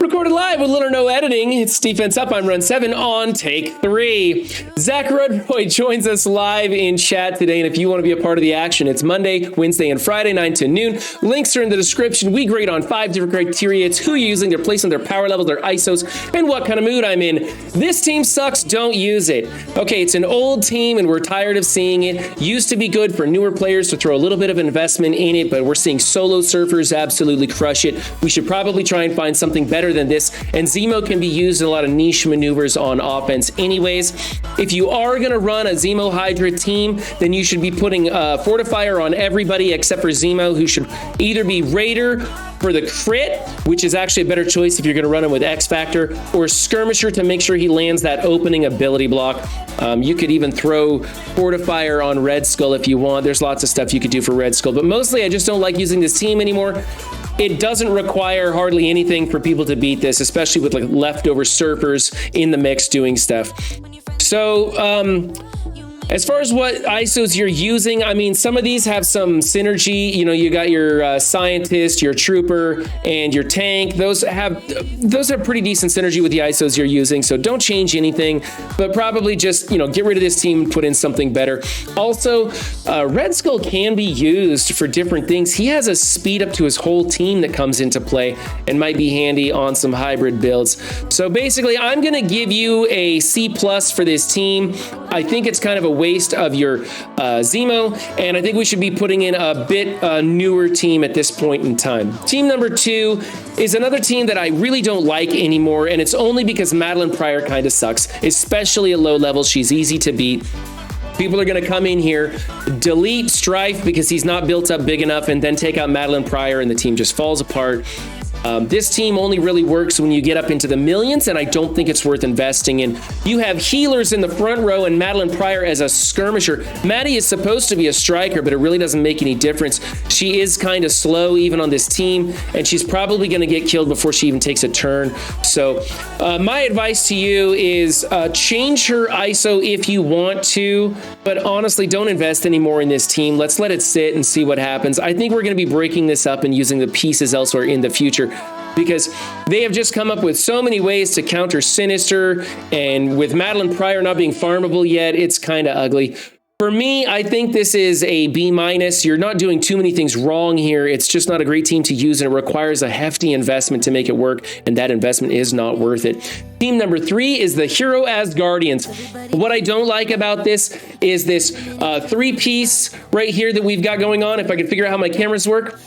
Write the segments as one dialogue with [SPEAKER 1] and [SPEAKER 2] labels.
[SPEAKER 1] Recorded live with little or no editing. It's Defense Up. I'm Run 7 on take 3. Zakrudroy joins us live in chat today, and if you want to be a part of the action, it's Monday, Wednesday, and Friday, 9 to noon. Links are in the description. We grade on 5 different criteria. It's who you're using, their placement, their power levels, their ISOs, and what kind of mood I'm in. This team sucks. Don't use it. Okay, it's an old team, and we're tired of seeing it. Used to be good for newer players to throw a little bit of investment in it, but we're seeing solo surfers absolutely crush it. We should probably try and find something better than this, and Zemo can be used in a lot of niche maneuvers on offense anyways. If you are going to run a Zemo Hydra team, then you should be putting Fortifier on everybody except for Zemo, who should either be Raider for the crit, which is actually a better choice if you're going to run him with X Factor, or Skirmisher to make sure he lands that opening ability block. You could even throw Fortifier on Red Skull if you want. There's lots of stuff you could do for Red Skull, but mostly I just don't like using this team anymore. It doesn't require hardly anything for people to beat this, especially with like leftover surfers in the mix doing stuff. So, as far as what ISOs you're using, I mean, some of these have some synergy. You know, you got your scientist, your trooper, and your tank. Those have pretty decent synergy with the ISOs you're using. So don't change anything, but probably just, you know, get rid of this team and put in something better. Also, Red Skull can be used for different things. He has a speed up to his whole team that comes into play and might be handy on some hybrid builds. So basically, I'm going to give you a C+ for this team. I think it's kind of a waste of your Zemo, and I think we should be putting in a bit newer team at this point in time. Team number 2 is another team that I really don't like anymore, and it's only because Madeline Pryor kind of sucks, especially at low levels. She's easy to beat. People are going to come in here, delete Strife because he's not built up big enough, and then take out Madeline Pryor, and the team just falls apart. This team only really works when you get up into the millions, and I don't think it's worth investing in. You have healers in the front row and Madeline Pryor as a skirmisher. Maddie is supposed to be a striker, but it really doesn't make any difference. She is kind of slow even on this team, and she's probably going to get killed before she even takes a turn. So my advice to you is change her ISO if you want to, but honestly, don't invest anymore in this team. Let's let it sit and see what happens. I think we're going to be breaking this up and using the pieces elsewhere in the future, because they have just come up with so many ways to counter Sinister, and with Madeline Pryor not being farmable yet, it's kind of ugly. For me, I think this is a B-. You're not doing too many things wrong here. It's just not a great team to use, and it requires a hefty investment to make it work, and that investment is not worth it. Team number 3 is the Hero Asgardians. What I don't like about this is this 3-piece right here that we've got going on. If I could figure out how my cameras work.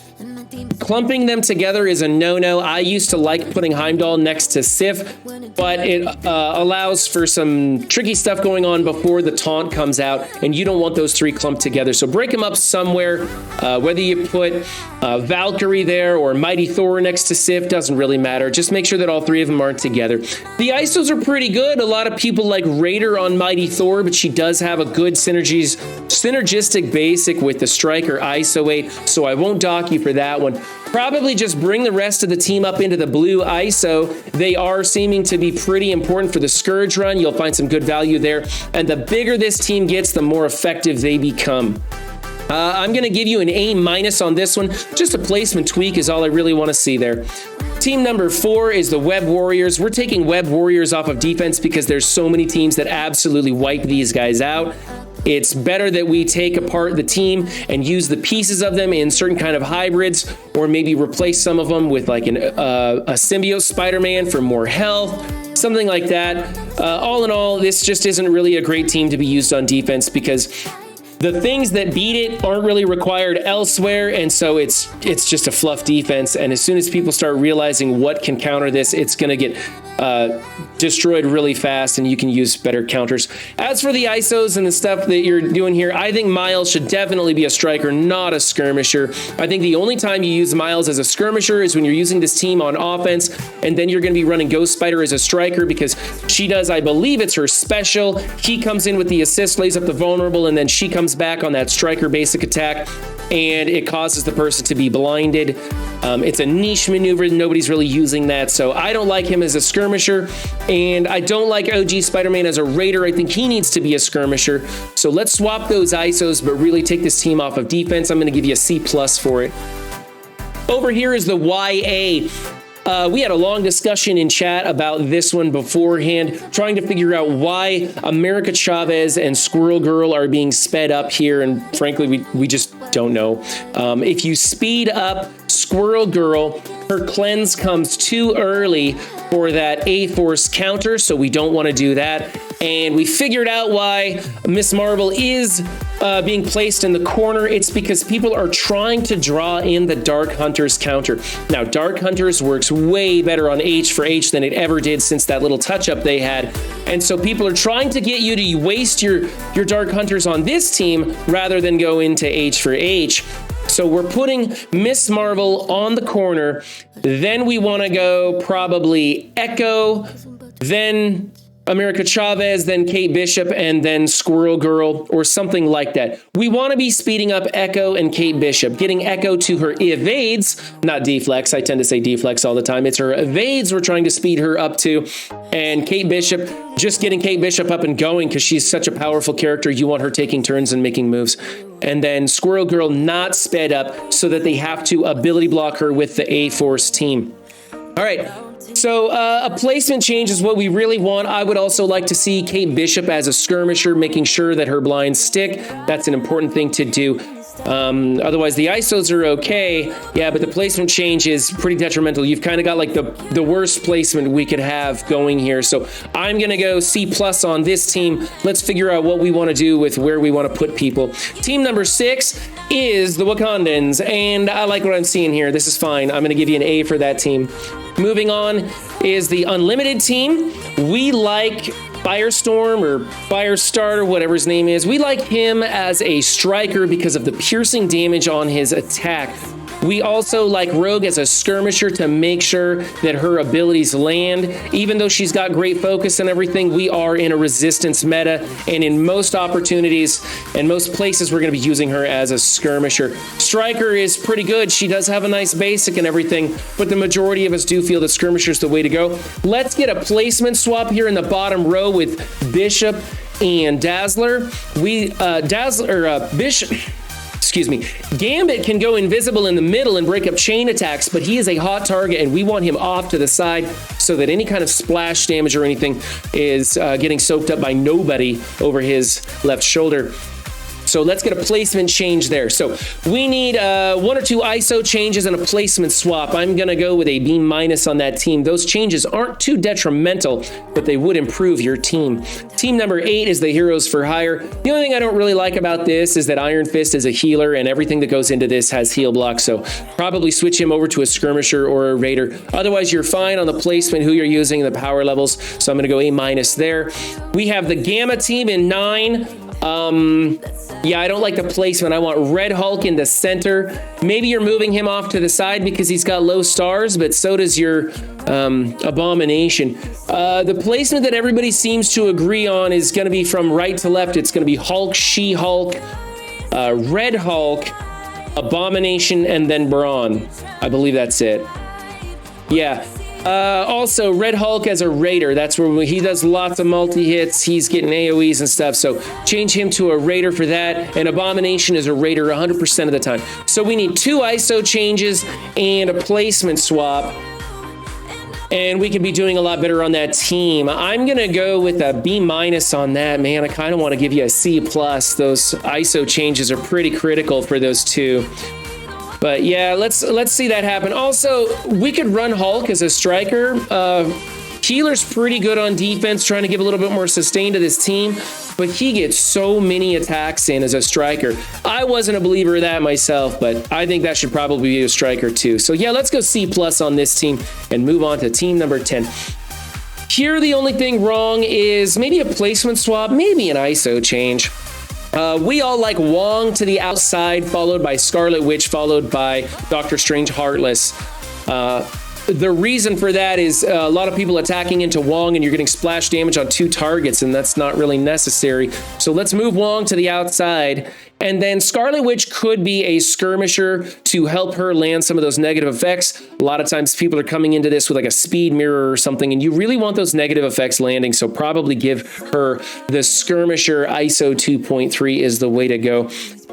[SPEAKER 1] Clumping them together is a no-no. I used to like putting Heimdall next to Sif, but it allows for some tricky stuff going on before the taunt comes out, and you don't want those 3 clumped together. So break them up somewhere. Whether you put Valkyrie there or Mighty Thor next to Sif, doesn't really matter. Just make sure that all 3 of them aren't together. The ISOs are pretty good. A lot of people like Raider on Mighty Thor, but she does have a good synergistic basic with the Striker ISO 8, so I won't dock you for that one. Probably just bring the rest of the team up into the blue ISO. They are seeming to be pretty important for the Scourge run. You'll find some good value there. And the bigger this team gets, the more effective they become. I'm going to give you an A- on this one. Just a placement tweak is all I really want to see there. Team number 4 is the Web Warriors. We're taking Web Warriors off of defense because there's so many teams that absolutely wipe these guys out. It's better that we take apart the team and use the pieces of them in certain kind of hybrids, or maybe replace some of them with like a symbiote Spider-Man for more health, something like that. All in all, this just isn't really a great team to be used on defense, because the things that beat it aren't really required elsewhere, and so it's just a fluff defense. And as soon as people start realizing what can counter this, it's going to get destroyed really fast, and you can use better counters. As for the ISOs and the stuff that you're doing here, I think Miles should definitely be a striker, not a skirmisher. I think the only time you use Miles as a skirmisher is when you're using this team on offense, and then you're going to be running Ghost Spider as a striker, because she does, I believe it's her special. He comes in with the assist, lays up the vulnerable, and then she comes back on that striker basic attack, and it causes the person to be blinded. It's a niche maneuver. Nobody's really using that, so I don't like him as a skirmisher, and I don't like OG Spider-Man as a raider. I think he needs to be a skirmisher. So let's swap those ISOs, but really take this team off of defense. I'm going to give you a C+ for it. Over here is the YA. we had a long discussion in chat about this one beforehand, trying to figure out why America Chavez and Squirrel Girl are being sped up here, and frankly, we just don't know. If you speed up Squirrel Girl, her cleanse comes too early for that A-Force counter, so we don't want to do that. And we figured out why Miss Marvel is being placed in the corner. It's because people are trying to draw in the Dark Hunters counter. Now, Dark Hunters works way better on H for H than it ever did since that little touch-up they had. And so people are trying to get you to waste your Dark Hunters on this team rather than go into H for H. So we're putting Miss Marvel on the corner. Then we want to go probably Echo, then America Chavez, then Kate Bishop, and then Squirrel Girl, or something like that. We want to be speeding up Echo and Kate Bishop, getting Echo to her evades, not deflex. I tend to say deflex all the time. It's her evades we're trying to speed her up to. And Kate Bishop, just getting Kate Bishop up and going because she's such a powerful character. You want her taking turns and making moves. And then Squirrel Girl not sped up so that they have to ability block her with the A-Force team. All right. So a placement change is what we really want. I would also like to see Kate Bishop as a skirmisher, making sure that her blinds stick. That's an important thing to do. Otherwise, the ISOs are okay. Yeah, but the placement change is pretty detrimental. You've kind of got like the worst placement we could have going here. So I'm going to go C+ on this team. Let's figure out what we want to do with where we want to put people. Team number 6 is the Wakandans, and I like what I'm seeing here. This is fine. I'm going to give you an A for that team. Moving on is the Unlimited team. We like Firestorm or Firestarter, or whatever his name is. We like him as a striker because of the piercing damage on his attack. We also like Rogue as a skirmisher to make sure that her abilities land. Even though she's got great focus and everything, we are in a resistance meta, and in most opportunities and most places, we're going to be using her as a skirmisher. Striker is pretty good. She does have a nice basic and everything, but the majority of us do feel that skirmisher is the way to go. Let's get a placement swap here in the bottom row with Bishop and Dazzler. Bishop. Excuse me, Gambit can go invisible in the middle and break up chain attacks, but he is a hot target and we want him off to the side so that any kind of splash damage or anything is getting soaked up by nobody over his left shoulder. So let's get a placement change there. So we need 1 or 2 ISO changes and a placement swap. I'm going to go with a B- on that team. Those changes aren't too detrimental, but they would improve your team. Team number 8 is the Heroes for Hire. The only thing I don't really like about this is that Iron Fist is a healer and everything that goes into this has heal block. So probably switch him over to a skirmisher or a raider. Otherwise, you're fine on the placement, who you're using, the power levels. So I'm going to go A- there. We have the Gamma team in 9. Yeah, I don't like the placement. I want Red Hulk in the center. Maybe you're moving him off to the side because he's got low stars, but so does your Abomination. The placement that everybody seems to agree on is going to be from right to left. It's going to be Hulk, She-Hulk, Red Hulk, Abomination, and then Brawn. I believe that's it. Yeah. Also, Red Hulk as a Raider. That's where he does lots of multi-hits. He's getting AoEs and stuff. So change him to a Raider for that. And Abomination is a Raider 100% of the time. So we need 2 ISO changes and a placement swap. And we could be doing a lot better on that team. I'm going to go with a B- on that, man. I kind of want to give you a C+. Those ISO changes are pretty critical for those 2. But yeah, let's see that happen. Also, we could run Hulk as a striker. Healer's pretty good on defense, trying to give a little bit more sustain to this team, but he gets so many attacks in as a striker. I wasn't a believer of that myself, but I think that should probably be a striker too. So yeah, let's go C+ on this team and move on to team number 10. Here, the only thing wrong is maybe a placement swap, maybe an ISO change. We all like Wong to the outside, followed by Scarlet Witch, followed by Doctor Strange Heartless. The reason for that is a lot of people attacking into Wong and you're getting splash damage on 2 targets, and that's not really necessary. So let's move Wong to the outside. And then Scarlet Witch could be a skirmisher to help her land some of those negative effects. A lot of times people are coming into this with like a speed mirror or something, and you really want those negative effects landing. So probably give her the skirmisher. ISO 2.3 is the way to go.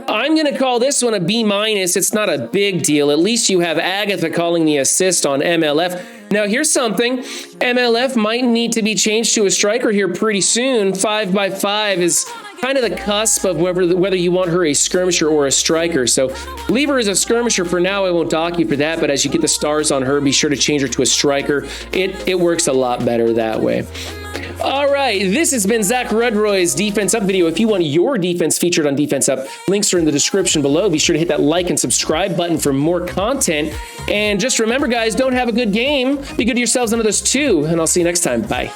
[SPEAKER 1] I'm going to call this one a B-. It's not a big deal. At least you have Agatha calling the assist on MLF. Now, here's something. MLF might need to be changed to a striker here pretty soon. 5x5 is kind of the cusp of whether you want her a skirmisher or a striker. So leave her as a skirmisher for now. I won't dock you for that, but as you get the stars on her, be sure to change her to a striker. It works a lot better that way. All right, this has been Zakrudroy's Defense Up video. If you want your defense featured on Defense Up, links are in the description below. Be sure to hit that like and subscribe button for more content. And just remember, guys, don't have a good game. Be good to yourselves and others too. And I'll see you next time. Bye.